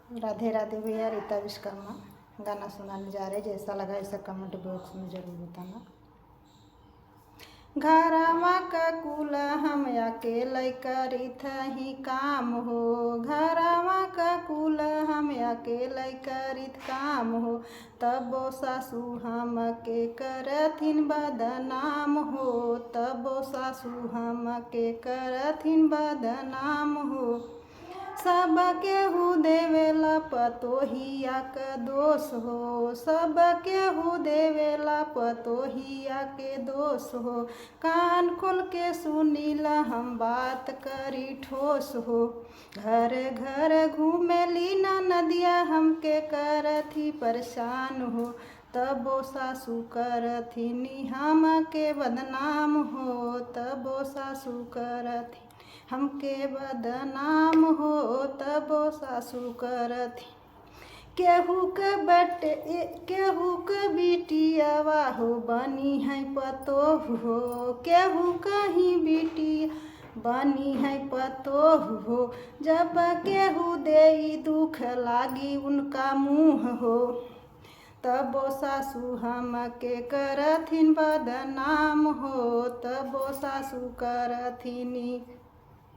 राधे राधे भैया, रीता विश्वकर्मा गाना सुनाने जा रहे। जैसा लगा इसे कमेंट बॉक्स में जरूर बताना। घरवा का कुल हम अकेले करीत ही काम हो, घरवा का कुल हम अकेले करीत काम हो, तबो सासू हम के करथिन बदनाम हो, तबो सासू हम के करथिन बदनाम हो। सब केहू देवेला पतोहिया के दोष हो, सब केहू देवेला पतोहिया के दोष हो। कान खोल के सुनीला हम बात करी ठोस हो, घर घर घूमेली ना नदिया हमके करथी परेशान हो, तबो सासू करथिनी हम के बदनाम हो, तबो सासू करथी हमके बदनाम हो, तबो सासू करथी। केहू के बिटियावा हो बनी है पतोह हो, केहू कहीं बिटिया बनी है पतोह हो, जब केहू देई दुख लागी उनका मुँह हो, तबो सासू हम के करथिन बदनाम हो, तबो सासू करथिनी